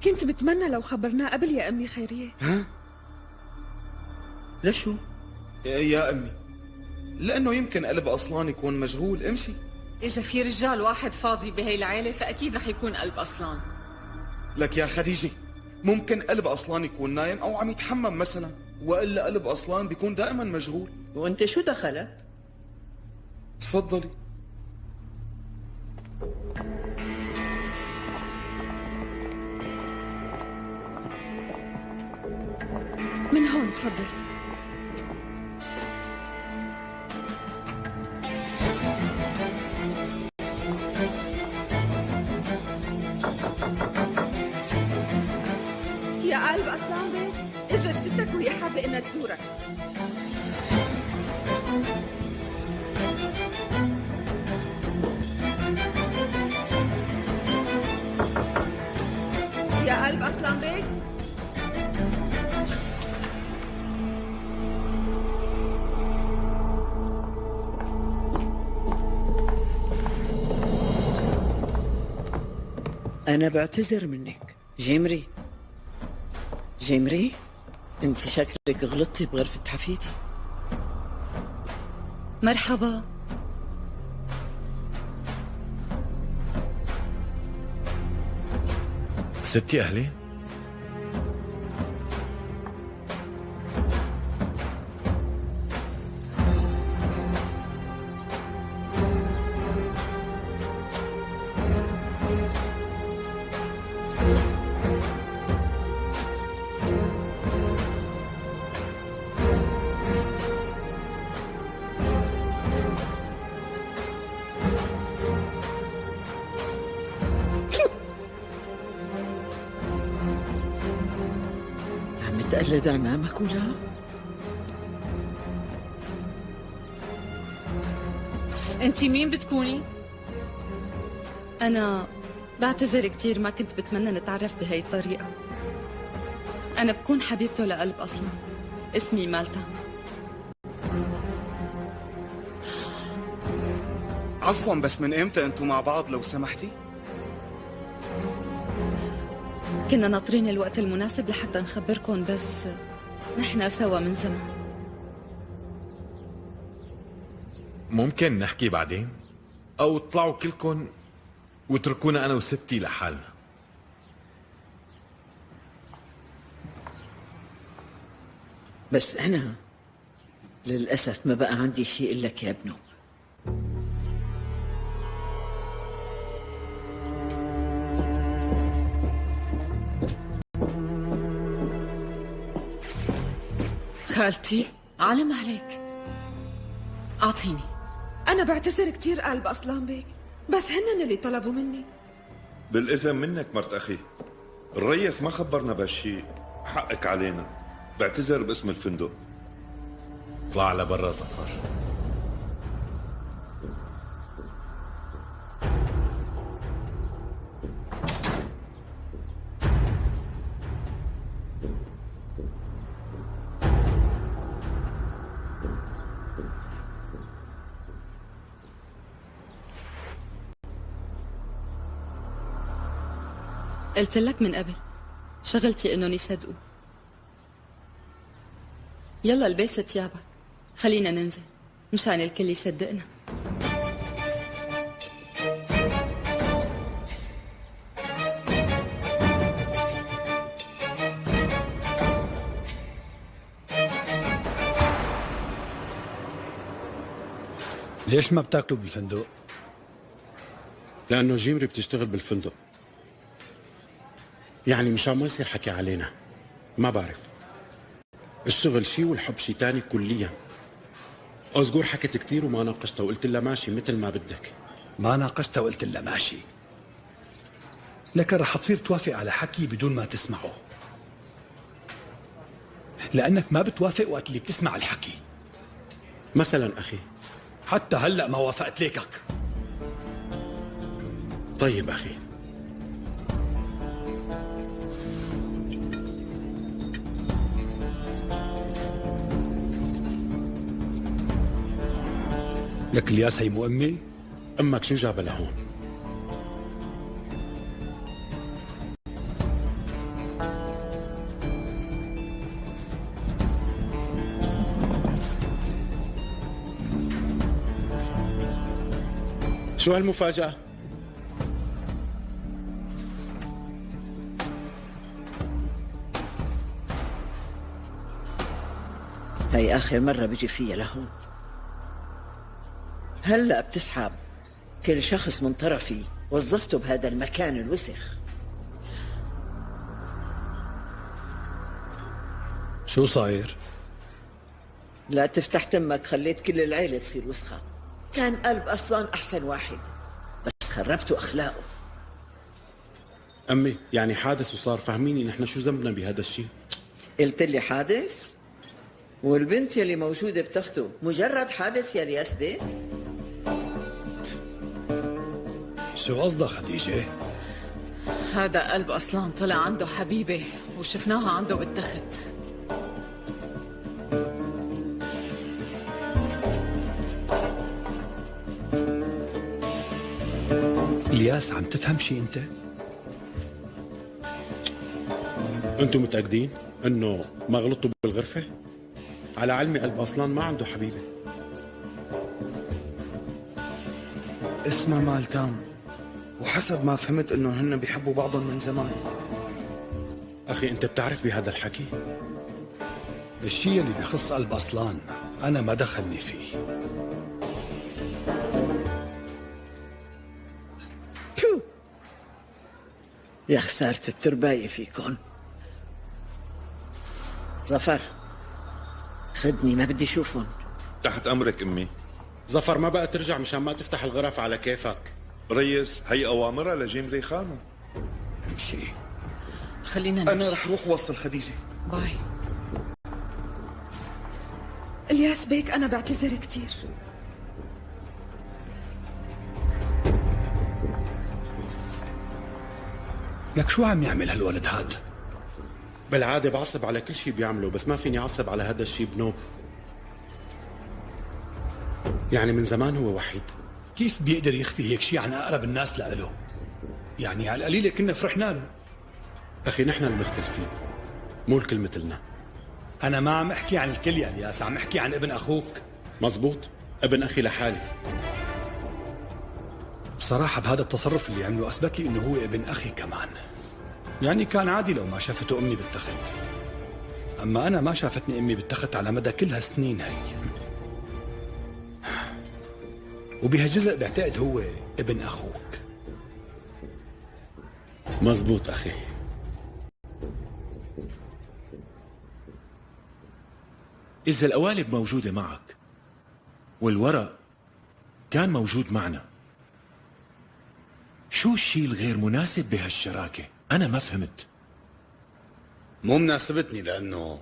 كنت بتمنى لو خبرناه قبل يا أمي خيرية. ها؟ لشو؟ يا أمي، لأنه يمكن قلب أصلان يكون مشغول. امشي. إذا في رجال واحد فاضي بهي العيلة فأكيد رح يكون قلب أصلان. لك يا خديجة، ممكن قلب أصلان يكون نايم أو عم يتحمم مثلا، وإلا قلب أصلان بيكون دائما مشغول. وانت شو دخلك؟ تفضلي. من هون تفضل. يا قلب أصلان بيك، إجت ستك وهي حابة إنها تزورك. يا قلب أصلان بيك. أنا بعتذر منك جيمري. جيمري، أنت شكلك غلطتي بغرفة حفيدي. مرحبا. ستي أهلين. تقلد أمامك ولا؟ أنتي مين بتكوني؟ أنا بعتذر كتير، ما كنت بتمنى نتعرف بهاي الطريقة. أنا بكون حبيبته لقلب أصلا. اسمي مالتا. عفوا، بس من امتى انتوا مع بعض لو سمحتي؟ كنا ناطرين الوقت المناسب لحتى نخبركن، بس نحن سوا من زمان. ممكن نحكي بعدين؟ أو اطلعوا كلكن واتركونا أنا وستي لحالنا. بس أنا للأسف ما بقى عندي شيء إلا لك يا ابنه. خالتي علم عليك، أعطيني. أنا بعتذر كتير قلب أصلان بيك، بس هنن اللي طلبوا مني. بالإذن منك مرت أخي، الريس ما خبرنا بهالشيء، حقك علينا. بعتذر باسم الفندق. اطلع لبرا ظفر. قلت لك من قبل، شغلتي انهم يصدقوا. يلا البس ثيابك، خلينا ننزل مشان الكل يصدقنا. ليش ما بتاكلوا بالفندق؟ لأنه جيمري بتشتغل بالفندق، يعني مشان ما يصير حكي علينا. ما بعرف، الشغل شي والحب شي تاني كليا. أزقور حكت كتير وما ناقشتها وقلت لها ماشي مثل ما بدك. ما ناقشتها وقلت لها ماشي، لكن رح تصير توافق على حكي بدون ما تسمعه، لأنك ما بتوافق وقت اللي بتسمع الحكي. مثلا أخي، حتى هلأ ما وافقت ليكك. طيب أخي، لك الياس هي مو أمي؟ أمك شو جابها لهون؟ شو هالمفاجأة؟ هي آخر مرة بيجي فيها لهون. هلأ بتسحب كل شخص من طرفي وظفته بهذا المكان الوسخ. شو صاير؟ لا تفتح تمك، خليت كل العيلة تصير وسخة. كان قلب أصلان أحسن واحد، بس خربتوا أخلاقه. أمي يعني حادث وصار، فهميني نحن شو ذنبنا بهذا الشيء؟ قلت لي حادث؟ والبنت يلي موجودة بتخته مجرد حادث يا الياس بيه؟ شو قصدها خديجة؟ هذا قلب أصلان طلع عنده حبيبة وشفناها عنده بالتخت. الياس عم تفهم شي انت؟ انتم متأكدين انه ما غلطوا بالغرفة؟ على علمي قلب أصلان ما عنده حبيبة. اسمع مالتام، وحسب ما فهمت انه هن بيحبوا بعضهم من زمان. أخي أنت بتعرف بهذا الحكي؟ الشيء اللي بخص قلب أصلان أنا ما دخلني فيه. تو يا خسارة الترباية فيكن. ظفر خدني، ما بدي اشوفهم. تحت امرك امي. ظفر ما بقى ترجع مشان ما تفتح الغرف على كيفك. ريس هي اوامرها لجيمري خانو. امشي. خلينا نمشي. انا رح روح وصل خديجة. باي. الياس بيك أنا بعتذر كتير. لك شو عم يعمل هالولد هاد؟ بالعادة بعصب على كل شيء بيعمله، بس ما فيني أعصب على هذا الشيء بنوب. يعني من زمان هو وحيد. كيف بيقدر يخفي هيك شيء عن أقرب الناس لإله؟ يعني على القليلة كنا فرحنا له. أخي نحن المختلفين، مو الكل مثلنا. أنا ما عم أحكي عن الكل يا الياس، عم أحكي عن ابن أخوك. مزبوط، ابن أخي لحالي. بصراحة بهذا التصرف اللي عمله أثبت لي إنه هو ابن أخي كمان. يعني كان عادي لو ما شافته أمي بالتخت، أما أنا ما شافتني أمي بالتخت على مدى كل هالسنين هي. وبهالجزء بعتقد هو ابن أخوك. مزبوط أخي. إذا القوالب موجودة معك والورق كان موجود معنا، شو الشيء الغير مناسب بهالشراكة؟ أنا ما فهمت. مو مناسبتني لأنه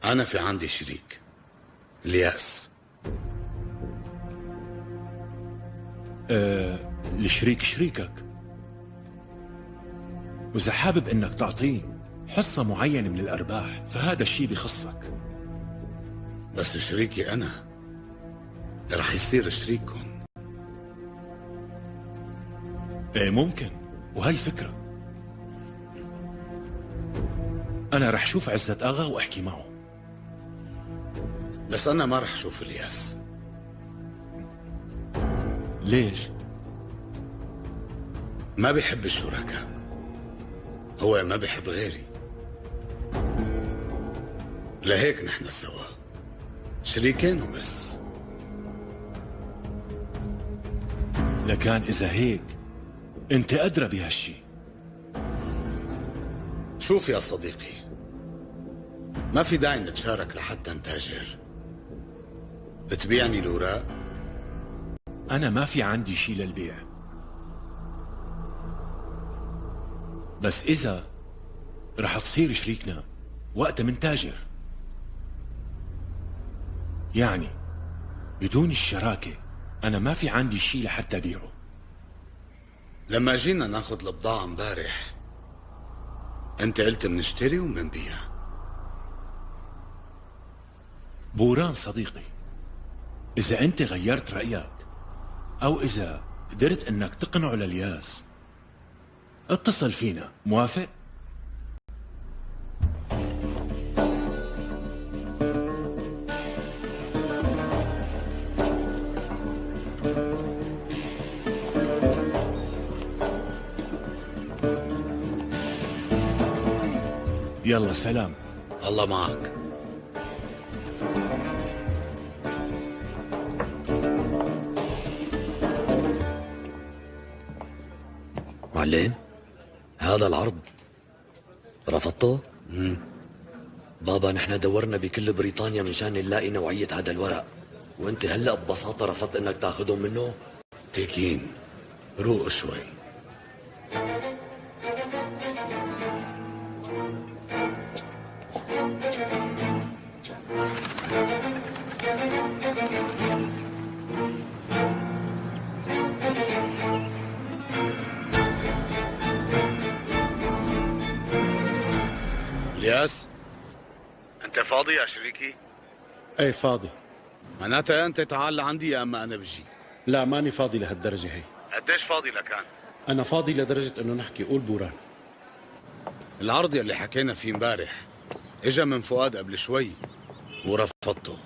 أنا في عندي شريك، الياس. الشريك شريكك، وإذا حابب إنك تعطيه حصة معينة من الأرباح فهذا الشيء بخصك. بس شريكي أنا رح يصير شريككم. ايه ممكن، وهي فكرة. أنا رح شوف عزت آغا وأحكي معه. بس أنا ما رح شوف الياس. ليش؟ ما بيحب الشركاء، هو ما بيحب غيري. لهيك نحن سوا شريكين وبس. لكان إذا هيك أنت أدرى بهالشي. شوف يا صديقي، ما في داعي نتشارك لحتى نتاجر. بتبيعني الأوراق؟ أنا ما في عندي شي للبيع، بس إذا رح تصير شريكنا وقتها منتاجر. يعني بدون الشراكة أنا ما في عندي شي لحتى أبيعه. لما جينا ناخد البضاعة امبارح انت قلت منشتري ومنبيع. بوران صديقي، إذا أنت غيرت رأيك أو إذا قدرت أنك تقنعه للياس اتصل فينا. موافق؟ يلا سلام. الله معك. معلم، هذا العرض رفضته؟ بابا نحن دورنا بكل بريطانيا مشان نلاقي نوعية هذا الورق، وانت هلأ ببساطة رفضت انك تاخذهم منه؟ تيكين روق شوي. الياس، انت فاضي يا شريكي؟ ايه فاضي. معناتها انت تعال لعندي يا اما انا بجي. لا ماني فاضي لهالدرجة هي. قديش فاضي لكان؟ أنا فاضي لدرجة إنه نحكي. قول بوران. العرض يلي حكينا فيه امبارح اجا من فؤاد قبل شوي ورفضته.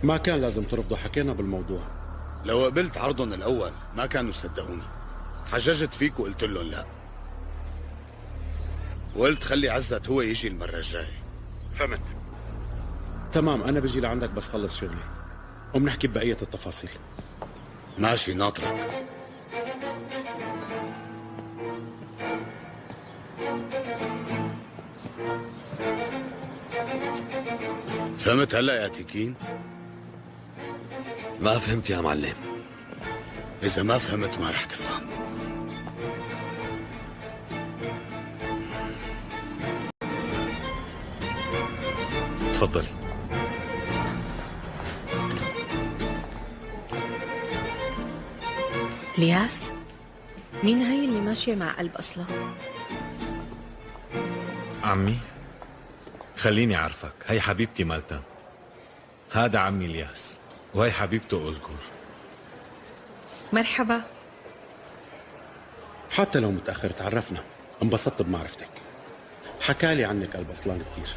ما كان لازم ترفضه، حكينا بالموضوع. لو قبلت عرضهم الأول ما كانوا صدقوني. حججت فيك وقلت لهم لا، وقلت خلي عزت هو يجي المرة الجاية. فهمت؟ تمام، أنا بجي لعندك بس خلص شغلي وبنحكي ببقية التفاصيل. ماشي، ناطرك. فهمت هلا يا تيكين؟ ما فهمت يا معلم. إذا ما فهمت ما رح تفهم. تفضلي. الياس، مين هي اللي ماشية مع قلب أصلا؟ عمي، خليني أعرفك، هي حبيبتي مالتا، هذا عمي الياس، وهي حبيبته أزقور. مرحبا. حتى لو متأخر تعرفنا، انبسطت بمعرفتك. حكالي عنك قلب أصلان كتير.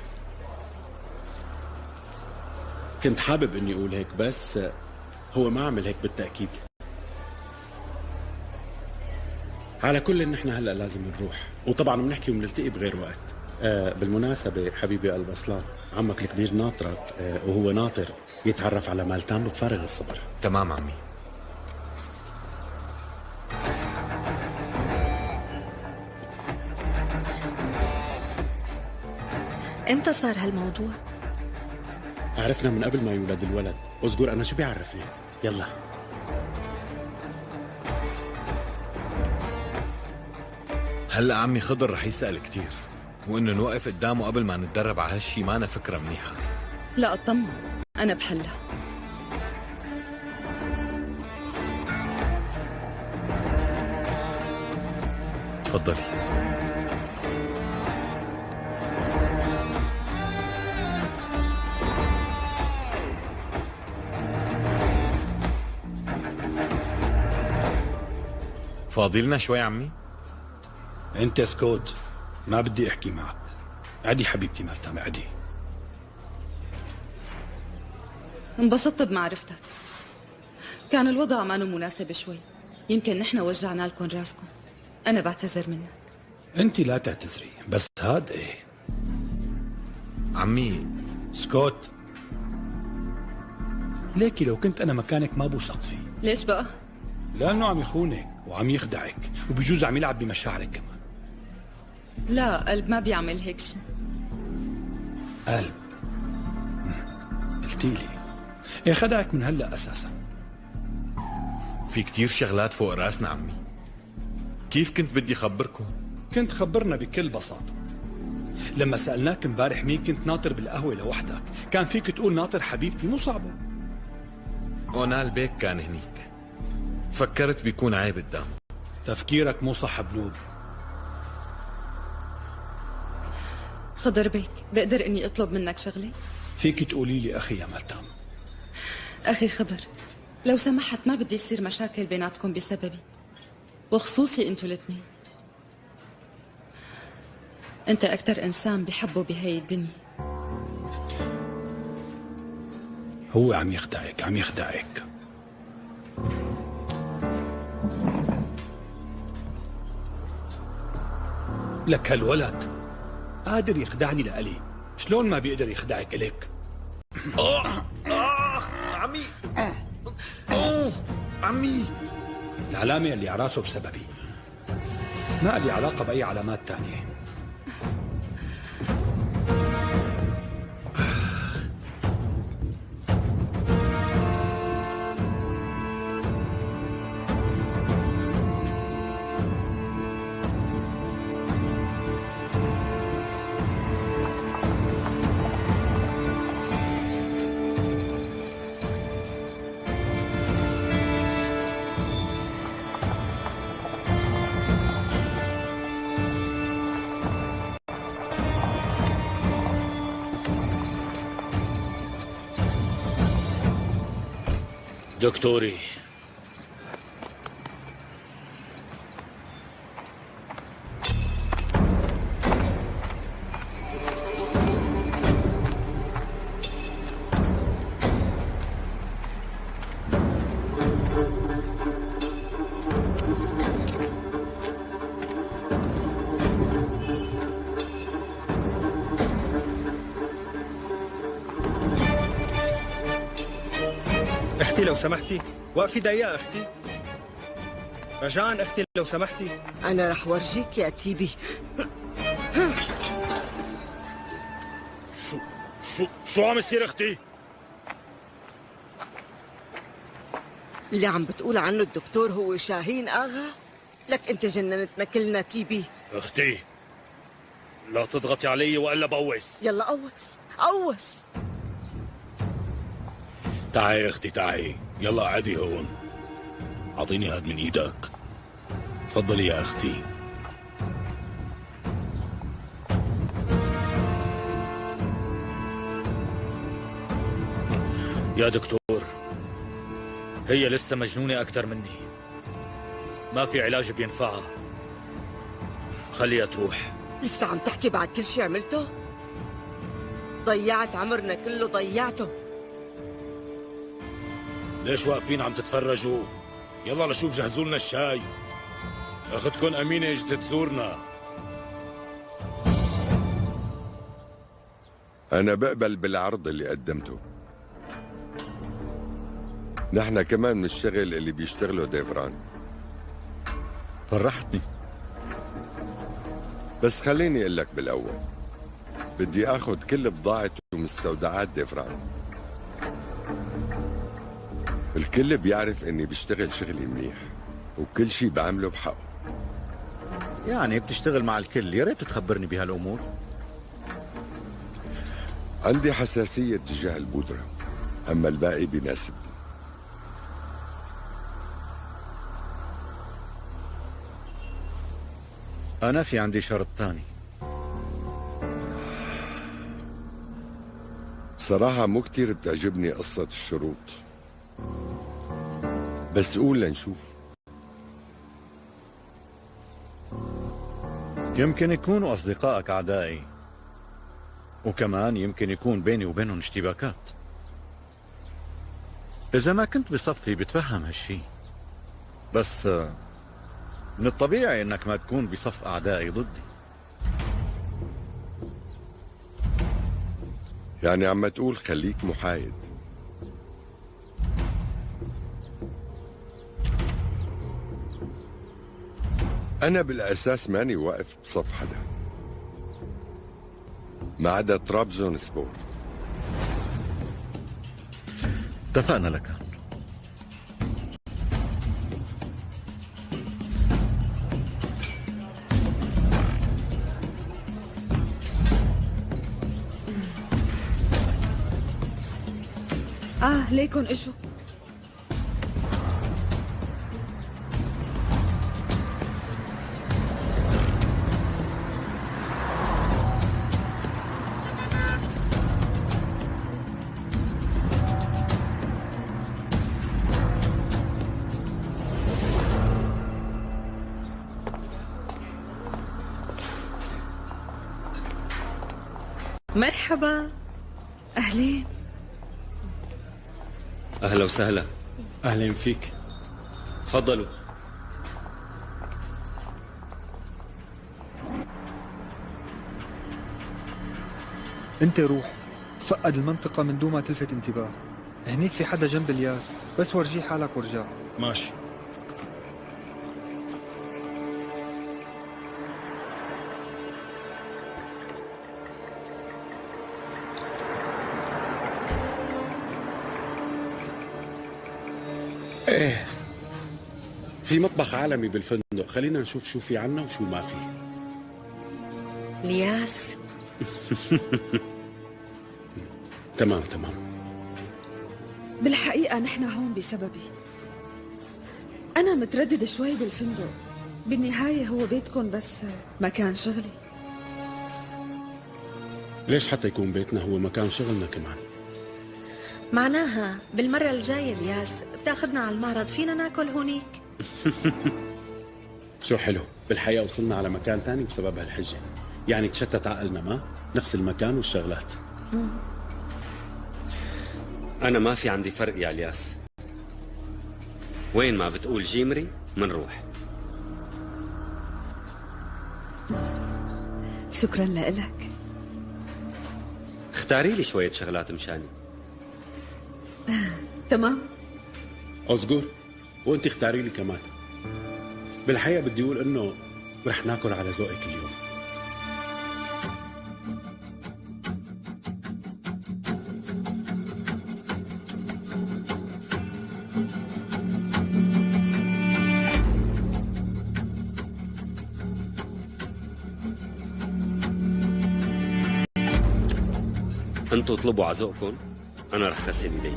كنت حابب إني أقول هيك بس هو ما عمل هيك بالتأكيد. على كل نحن هلا لازم نروح، وطبعا بنحكي وبنلتقي بغير وقت. بالمناسبة حبيبي قلب أصلان، عمك الكبير ناطرك وهو ناطر يتعرف على مالتان بفارغ الصبر. تمام عمي. امتى صار هالموضوع؟ عرفنا من قبل ما يولد الولد. أزقر أنا شو بيعرفني؟ يلا. هلا عمي خضر رح يسأل كتير، وإنه نوقف قدامه قبل ما نتدرب على هالشي ما أنا فكرة منيحة. لا اطمن، أنا بحلها. تفضلي. فاضي لنا شوي عمي؟ انت سكوت، ما بدي احكي معك. عدي حبيبتي مالتا، عدي. انبسطت بمعرفتك. كان الوضع ما مناسب شوي، يمكن نحن وجعنا لكم راسكم. أنا بعتذر منك. انت لا تعتذري، بس هاد ايه. عمي سكوت، ليكي لو كنت انا مكانك ما بوثق فيه. ليش بقى؟ لانه عم يخونك وعم يخدعك، وبيجوز عم يلعب بمشاعرك كمان. لا، قلب ما بيعمل هيك شيء. قلب؟ قلتيلي ايه خدعك من هلا اساسا؟ في كتير شغلات فوق راسنا عمي، كيف كنت بدي خبركم؟ كنت خبرنا بكل بساطة. لما سألناك امبارح مين كنت ناطر بالقهوة لوحدك، كان فيك تقول ناطر حبيبتي، مو صعبة. أونال بيك كان هنيك، فكرت بيكون عيب قدامه. تفكيرك مو صح بنود. خضر بيك، بقدر اني اطلب منك شغله؟ فيك تقولي لي اخي يا ملتام. اخي خضر، لو سمحت ما بدي يصير مشاكل بيناتكم بسببي، وخصوصي انتوا الاثنين. انت اكثر انسان بحبه بهاي الدنيا. هو عم يخدعك، عم يخدعك. لك هالولد قادر يخدعني لإلي، شلون ما بيقدر يخدعك إليك؟ عمي عمي، العلامة اللي على راسه بسببي، ما لي علاقة بأي علامات تانية. دكتوري، اختي لو سمحتي وقفي دقيقة اختي، رجاء اختي لو سمحتي. أنا رح ورجيك يا تيبي. شو عم يصير اختي؟ اللي عم بتقول عنه الدكتور هو شاهين آغا؟ لك انت جننتنا كلنا تيبي. اختي لا تضغطي علي والا بقوس. يلا قوس. تعي اختي تعي، يلا قعدي هون، اعطيني هاد من ايدك. تفضلي يا اختي. يا دكتور، هي لسه مجنونة أكثر مني، ما في علاج بينفعها، خليها تروح. لسه عم تحكي بعد كل شي عملته؟ ضيعت عمرنا كله، ضيعته. ليش واقفين عم تتفرجوا؟ يلا لشوف جهزوا لنا الشاي، اختكم أمينة اجت تزورنا. أنا بقبل بالعرض اللي قدمته. نحن كمان من الشغل اللي بيشتغله ديفران. فرحتني. بس خليني اقول لك بالاول، بدي اخذ كل بضاعة ومستودعات ديفران. الكل بيعرف اني بشتغل شغلي منيح وكل شي بعمله بحقه. يعني بتشتغل مع الكل، يا ريت تخبرني بهالامور. عندي حساسية تجاه البودرة، اما الباقي بيناسبني. أنا في عندي شرط تاني. صراحة مو كتير بتعجبني قصة الشروط، بس قول لنشوف. يمكن يكونوا أصدقائك أعدائي، وكمان يمكن يكون بيني وبينهم اشتباكات. إذا ما كنت بصفي بتفهم هالشي، بس من الطبيعي انك ما تكون بصف اعدائي ضدي. يعني عم تقول خليك محايد. انا بالاساس ماني واقف بصف حدا ما عدا طرابزون سبور. اتفقنا لك. ليكن اجوا. مرحبا. أهلين. أهلا وسهلا. أهلين فيك. تفضلوا. انت روح تفقد المنطقة من دون ما تلفت انتباه. هنيك في حدا جنب الياس، بس ورجيه حالك ورجع. ماشي. ايه في مطبخ عالمي بالفندق، خلينا نشوف شو في عنا وشو ما في. الياس تمام. بالحقيقة نحن هون بسببي. أنا مترددة شوي بالفندق، بالنهاية هو بيتكم بس مكان شغلي. ليش حتى يكون بيتنا هو مكان شغلنا كمان؟ معناها بالمرة الجاية الياس بتاخدنا على المعرض، فينا ناكل هونيك. شو حلو، بالحقيقة وصلنا على مكان تاني بسبب هالحجة، يعني تشتت عقلنا، ما نفس المكان والشغلات. أنا ما في عندي فرق يا الياس، وين ما بتقول جيمري منروح. شكرا لك. اختاري لي شوية شغلات مشاني. تمام. أصغر وانت اختاري لي كمان. بالحقيقة بدي أقول إنه رح ناكل على ذوقك اليوم. انتوا اطلبوا على ذوقكم، أنا رح غسل ايدي.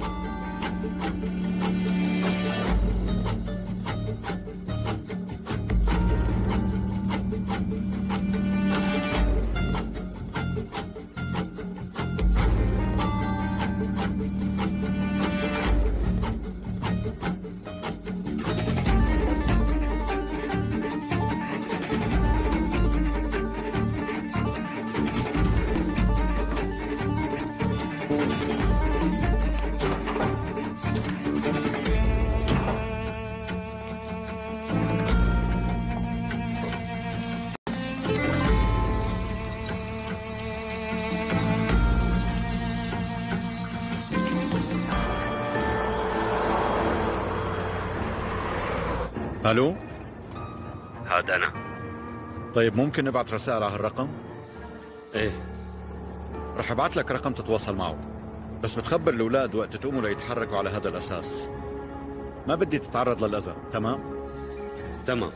الو، هذا أنا. طيب ممكن نبعت رسائل على هالرقم؟ ايه رح ابعت لك رقم تتواصل معه، بس بتخبر الاولاد وقت تقوموا ليتحركوا على هذا الاساس. ما بدي تتعرض للاذى، تمام؟ تمام.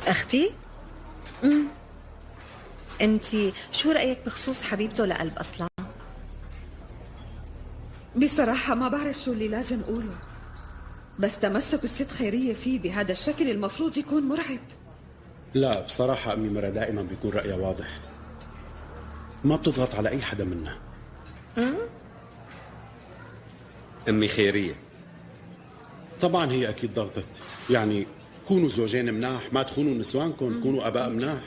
أختي؟ أنتي شو رأيك بخصوص حبيبته لقلب أصلا؟ بصراحة ما بعرف شو اللي لازم أقوله، بس تمسك الست خيرية فيه بهذا الشكل المفروض يكون مرعب. لا بصراحة أمي مرة دائما بيكون رأيها واضح، ما بتضغط على أي حدا منا. أمي خيرية طبعا هي أكيد ضغطت، يعني كونوا زوجين مناح، ما تخونوا نسوانكم، كونوا أباء مناح.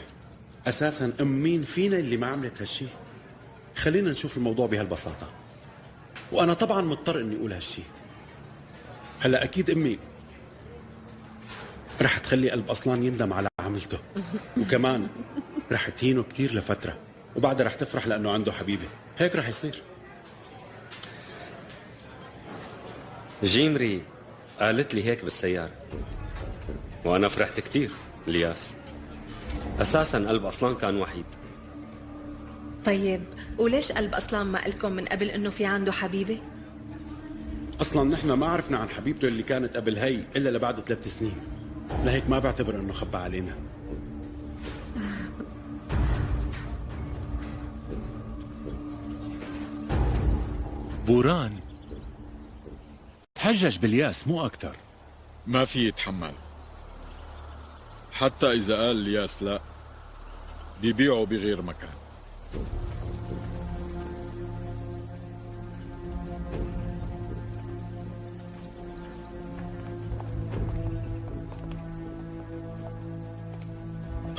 أساسا مين فينا اللي ما عملت هالشي؟ خلينا نشوف الموضوع بهالبساطة، وأنا طبعا مضطر إني أقول هالشي. هلا أكيد أمي رح تخلي قلب أصلان يندم على عملته، وكمان رح تهينه كتير لفترة، وبعدها رح تفرح لأنه عنده حبيبة. هيك رح يصير. جيمري قالت لي هيك بالسيارة وأنا فرحت كتير. الياس أساسا قلب أصلان كان وحيد. طيب وليش قلب أصلان ما قلكم من قبل إنه في عنده حبيبة؟ أصلا نحن ما عرفنا عن حبيبته اللي كانت قبل هي إلا لبعد 3 سنين، لهيك ما بعتبر إنه خبى علينا. بوران تحجج بالياس مو أكتر. ما في يتحمل، حتى إذا قال الياس لا بيبيعوا بغير مكان.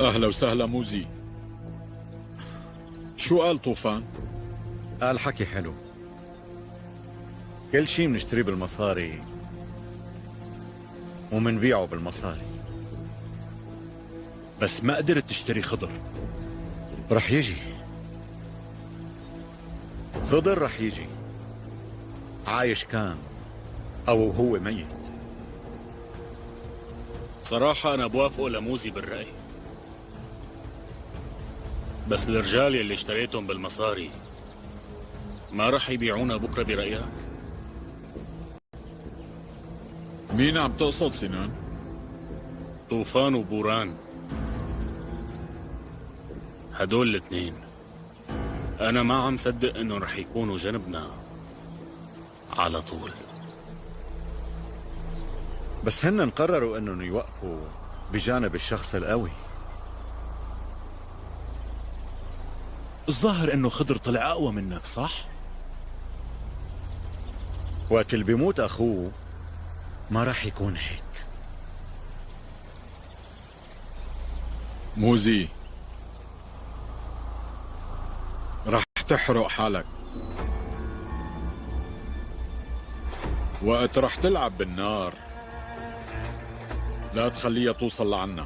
أهلا وسهلا موزي. شو قال طوفان؟ قال حكي حلو، كل شيء بنشتريه بالمصاري ومنبيعه بالمصاري. بس ما قدرت تشتري خضر. رح يجي خضر، رح يجي عايش كان أو هو ميت. صراحة أنا بوافقه لموزي بالرأي، بس الرجال يلي اشتريتهم بالمصاري ما رح يبيعونا بكرة برأيك؟ مين عم تقصد سنان؟ طوفان وبوران، هدول الاثنين أنا ما عم صدق إنه رح يكونوا جنبنا على طول. بس هن قرروا انهم يوقفوا بجانب الشخص القوي. الظاهر انه خضر طلع اقوى منك، صح؟ وقت اللي بيموت اخوه ما راح يكون هيك. موزي رح تحرق حالك وقت رح تلعب بالنار، لا تخليها توصل لعنا.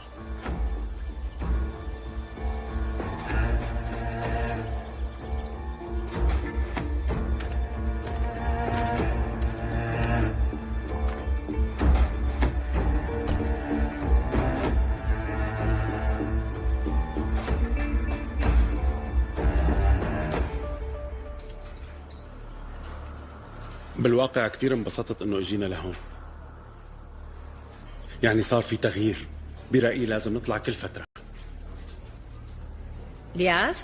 بالواقع كتير انبسطت انه اجينا لهون. يعني صار في تغيير، برأيي لازم نطلع كل فترة. الياس،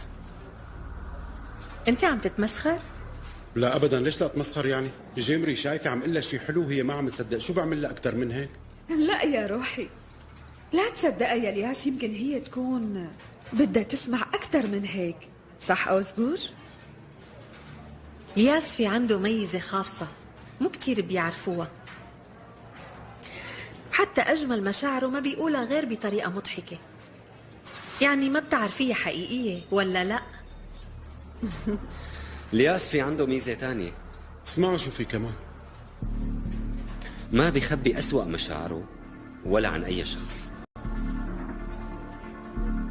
انت عم تتمسخر؟ لا ابدا، ليش لا اتمسخر يعني؟ جيمري شايفة عم قلها شي حلو وهي ما عم تصدق، شو بعمل لها اكثر من هيك؟ لا يا روحي، لا تصدقها يا الياس، يمكن هي تكون بدها تسمع أكثر من هيك، صح أوزبور؟ الياس في عنده ميزة خاصة مو كتير بيعرفوها، حتى أجمل مشاعره ما بيقولها غير بطريقة مضحكة. يعني ما بتعرفيها حقيقية ولا لا؟ الياس في عنده ميزة تانية. اسمعوا شو في كمان، ما بيخبي أسوأ مشاعره ولا عن أي شخص،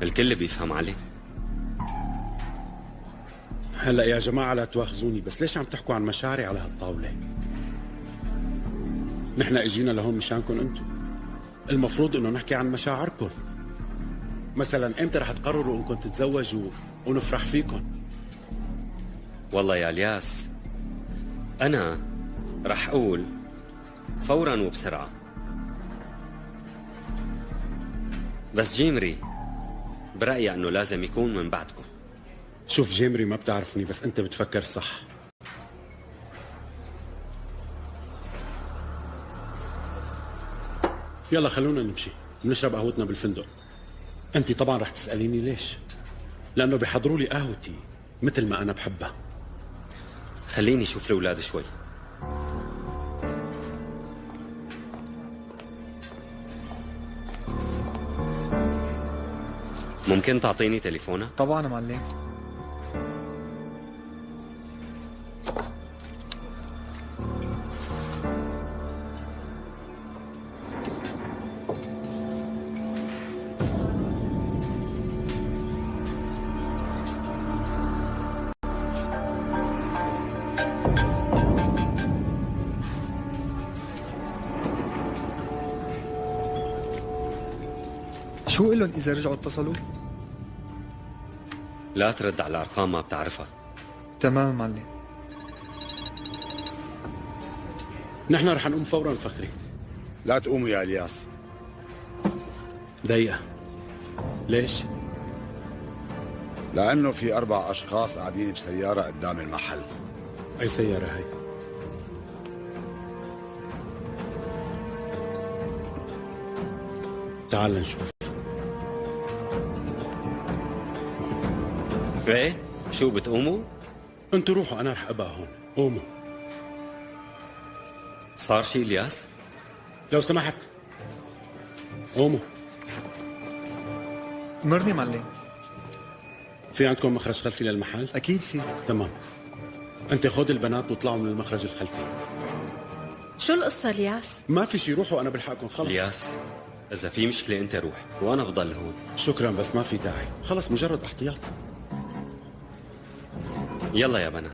الكل بيفهم عليه. هلا يا جماعة لا تواخذوني، بس ليش عم تحكوا عن مشاعري على هالطاولة؟ نحن اجينا لهون مشانكم انتم، المفروض انه نحكي عن مشاعركم. مثلا امتى رح تقرروا انكم تتزوجوا ونفرح فيكم؟ والله يا الياس أنا رح أقول فورا وبسرعة، بس جيمري برأيي أنه لازم يكون من بعدكم. شوف جيمري، ما بتعرفني بس أنت بتفكر صح. يلا خلونا نمشي، بنشرب قهوتنا بالفندق. أنت طبعا رح تسأليني ليش؟ لأنه بيحضروا لي قهوتي مثل ما أنا بحبها. خليني أشوف الأولاد شوي. ممكن تعطيني تليفونك؟ طبعا معلم. شو قلن إذا رجعوا اتصلوا؟ لا ترد على أرقام ما بتعرفها. تمام معلم. نحن رح نقوم فورا فخري. لا تقوموا يا الياس. دقيقة، ليش؟ لأنه في 4 أشخاص قاعدين بسيارة قدام المحل، أي سيارة هاي؟ تعال نشوف. ايه شو بتقوموا؟ انتوا روحوا، انا رح ابقى هون. قوموا. صار شي الياس؟ لو سمحت قوموا. مرني معلم. في عندكم مخرج خلفي للمحل؟ اكيد في. تمام. انت خذ البنات واطلعوا من المخرج الخلفي. شو القصة الياس؟ ما في شي، روحوا انا بلحقكم خلص. الياس اذا في مشكلة انت روح وانا بضل هون. شكرا بس ما في داعي، خلص مجرد احتياط. يلا يا بنات.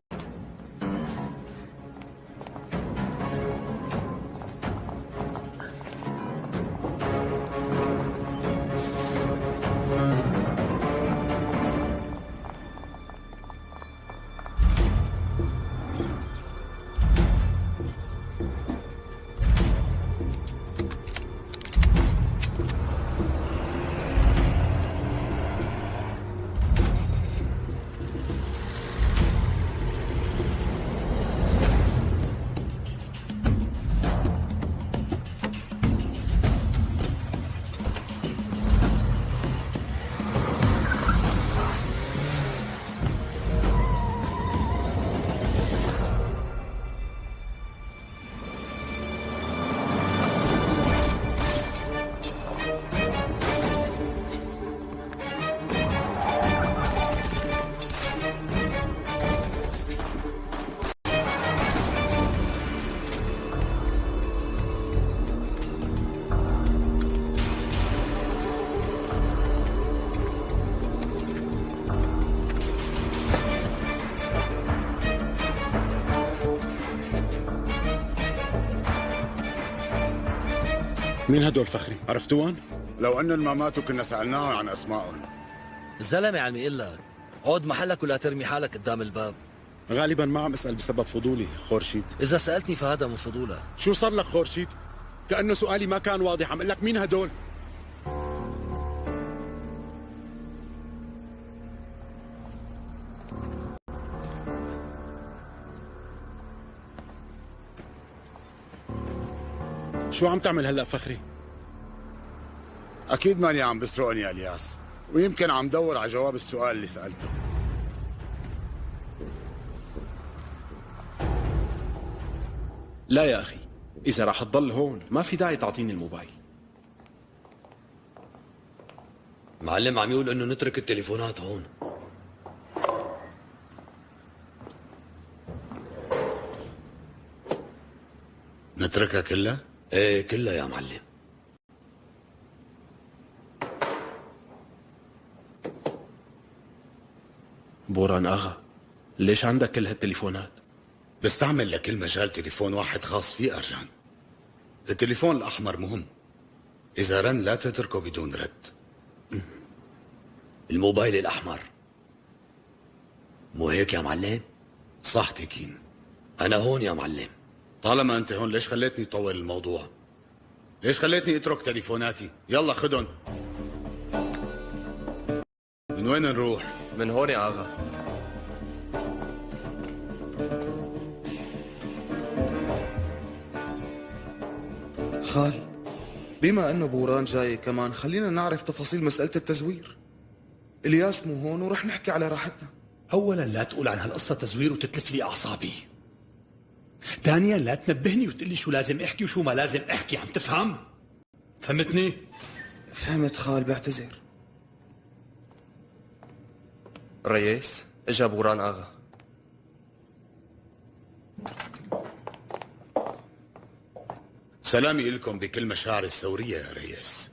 مين هدول فخري؟ عرفتوهم؟ لو انهم ما ماتوا كنا سألناهم عن اسمائهم. الزلمة عم يقول لك عود محلك ولا ترمي حالك قدام الباب. غالبا ما عم اسال بسبب فضولي خورشيد. اذا سالتني فهذا من فضولك. شو صار لك خورشيد؟ كأنه سؤالي ما كان واضح، عم اقول لك مين هدول؟ شو عم تعمل هلا فخري؟ اكيد ماني عم بسرقني يا الياس، ويمكن عم دور على جواب السؤال اللي سألته. لا يا أخي، إذا راح تضل هون ما في داعي تعطيني الموبايل. معلم عم يقول إنه نترك التليفونات هون. نتركها كلها؟ ايه كلها يا معلم. بوران أغا، ليش عندك كل هالتليفونات؟ بستعمل لكل مجال تليفون واحد خاص فيه أرجان. التليفون الأحمر مهم، إذا رن لا تتركه بدون رد. الموبايل الأحمر مو هيك يا معلم؟ صح تكين. أنا هون يا معلم. طالما أنت هون ليش خليتني طول الموضوع؟ ليش خليتني اترك تليفوناتي؟ يلا خدن. من وين نروح؟ من هون يا آغا. خال، بما انه بوران جاي كمان خلينا نعرف تفاصيل مسألة التزوير. الياس مو هون ورح نحكي على راحتنا. اولا لا تقول عن هالقصة تزوير وتتلف لي اعصابي. ثانيا لا تنبهني وتقول لي شو لازم احكي وشو ما لازم احكي، عم تفهم؟ فهمتني؟ فهمت خال، بعتذر. ريس اجا بوران آغا. سلامي إلكم بكل مشاعر الثورية يا ريس.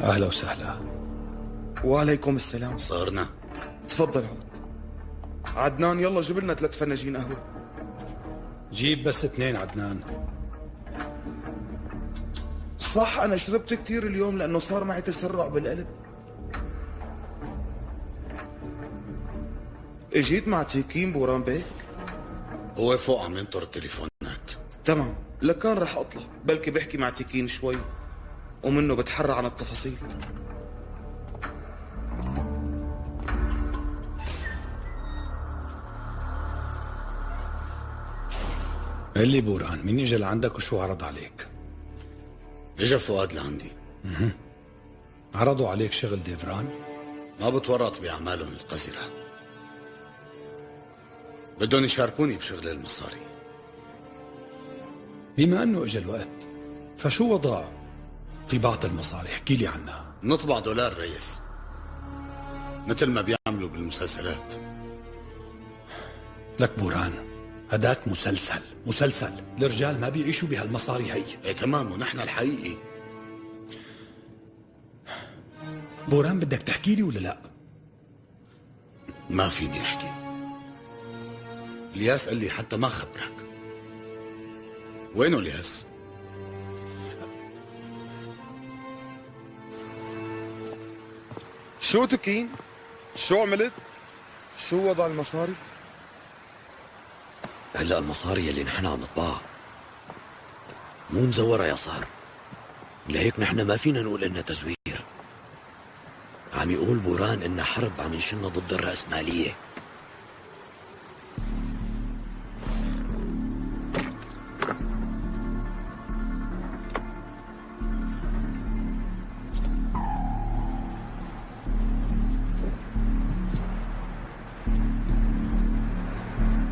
أهلا وسهلا. وعليكم السلام. صارنا. تفضل عود. عدنان يلا جيب لنا 3 فناجين قهوة. جيب بس 2 عدنان. صح أنا شربت كتير اليوم لأنه صار معي تسرع بالقلب. اجيت مع تيكين بوران بيك؟ هو فوق عم ينطر التليفونات. تمام، لكان رح اطلع بلكي بحكي مع تيكين شوي ومنه بتحرى عن التفاصيل. قال لي بوران، مين اجى لعندك وشو عرض عليك؟ اجا فؤاد لعندي. عرضوا عليك شغل ديفران؟ ما بتورط بأعمالهم القذرة. بدهم يشاركوني بشغل المصاري. بما انه اجى الوقت، فشو وضع طباعة المصاري؟ احكي لي عنها. نطبع دولار ريس، مثل ما بيعملوا بالمسلسلات. لك بوران، هداك مسلسل، الرجال ما بيعيشوا بهالمصاري هي. ايه تمام، ونحن الحقيقي. بوران بدك تحكي لي ولا لا؟ ما فيني احكي. الياس قال لي حتى ما خبرك. وينه الياس؟ شو تكين؟ شو عملت؟ شو وضع المصاري؟ هلا المصاري اللي نحن عم نطبعها مو مزورة يا صهر، لهيك نحن ما فينا نقول انها تزوير. عم يقول بوران انها حرب عم ينشلنا ضد الرأسمالية.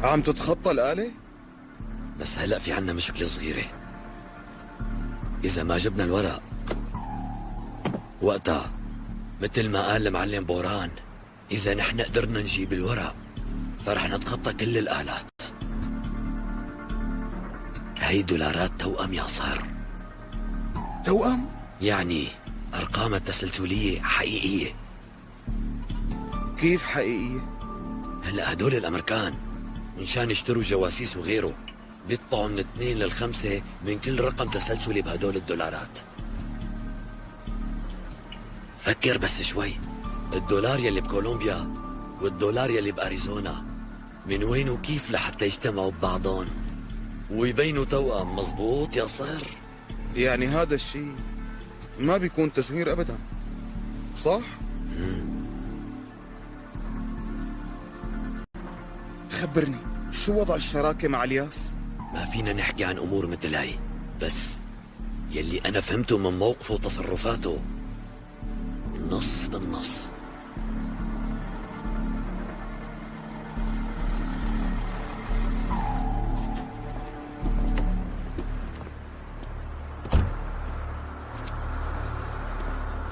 عم تتخطى الآلة؟ بس هلأ في عنا مشكلة صغيرة. إذا ما جبنا الورق وقتها، مثل ما قال المعلم بوران، إذا نحن قدرنا نجيب الورق فرح نتخطى كل الآلات. هي دولارات توأم يا صهر. توأم؟ يعني أرقام التسلسلية حقيقية. كيف حقيقية؟ هلأ هدول الأمريكان منشان يشتروا جواسيس وغيره بيطلعوا من 2 ل5 من كل رقم تسلسلي بهدول الدولارات. فكر بس شوي، الدولار يلي بكولومبيا والدولار يلي بأريزونا من وين وكيف لحتى يجتمعوا ببعضهم ويبينوا توأم؟ مزبوط يا صهر؟ يعني هذا الشيء ما بيكون تزوير أبدا، صح؟ خبرني، شو وضع الشراكة مع الياس؟ ما فينا نحكي عن أمور مثل هاي، بس يلي أنا فهمته من موقفه وتصرفاته نص بالنص.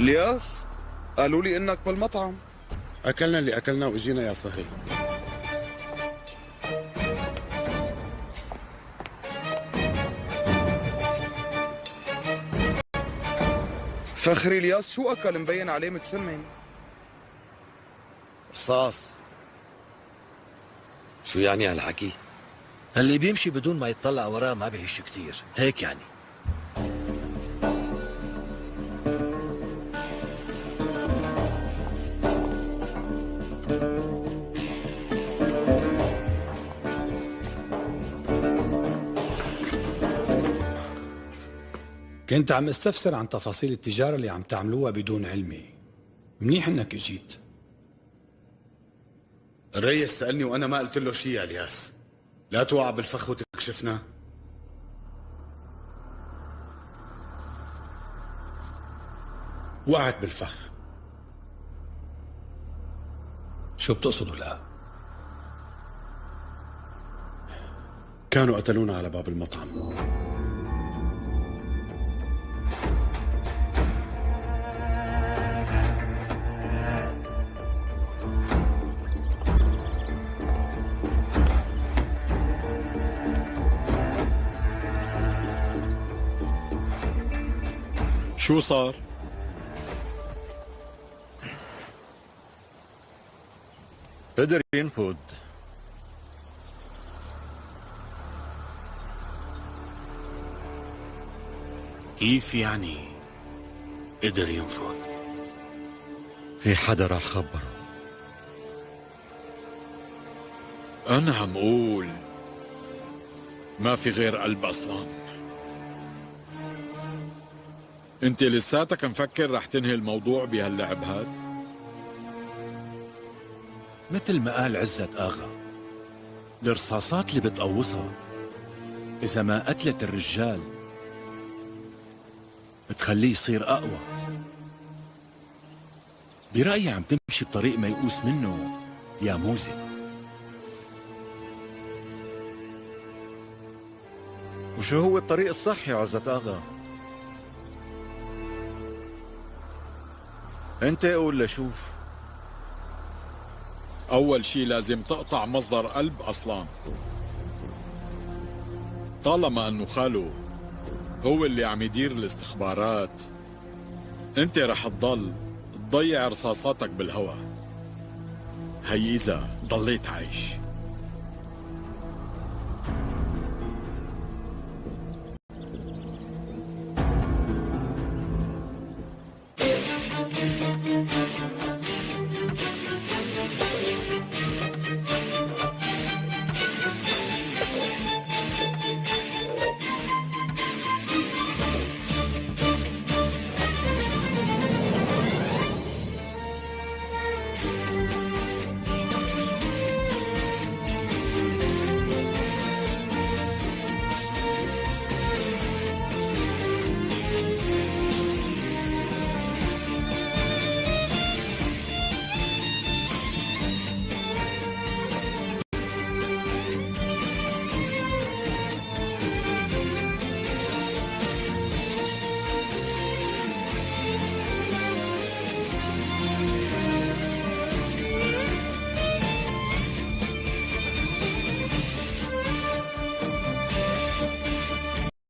الياس قالوا لي انك بالمطعم. اكلنا اللي اكلناه واجينا يا صهري. فخري الياس شو اكل مبين عليه متسمن؟ رصاص. شو يعني هالحكي؟ اللي بيمشي بدون ما يطلع وراه ما بيعيش كتير، هيك يعني. كنت عم استفسر عن تفاصيل التجارة اللي عم تعملوها بدون علمي. منيح انك اجيت. الريس سألني وانا ما قلت له شيء يا الياس. لا توقع بالفخ وتكشفنا. وقعت بالفخ. شو بتقصدوا؟ لا كانوا قتلونا على باب المطعم. شو صار؟ قدر ينفذ. كيف يعني قدر ينفذ؟ في حدا راح خبره. أنا عم أقول ما في غير قلب أصلا. أنت لساتك مفكر رح تنهي الموضوع بهاللعب هاد؟ مثل ما قال عزت آغا، الرصاصات اللي بتقوصها إذا ما قتلت الرجال بتخليه يصير أقوى. برأيي عم تمشي بطريق ما يقوس منه يا موزي. وشو هو الطريق الصح يا عزت آغا؟ انت قول لشوف. أول شي لازم تقطع مصدر قلب أصلان. طالما أنه خاله هو اللي عم يدير الاستخبارات، أنت رح تضل تضيع رصاصاتك بالهواء. هي إذا ضليت عايش.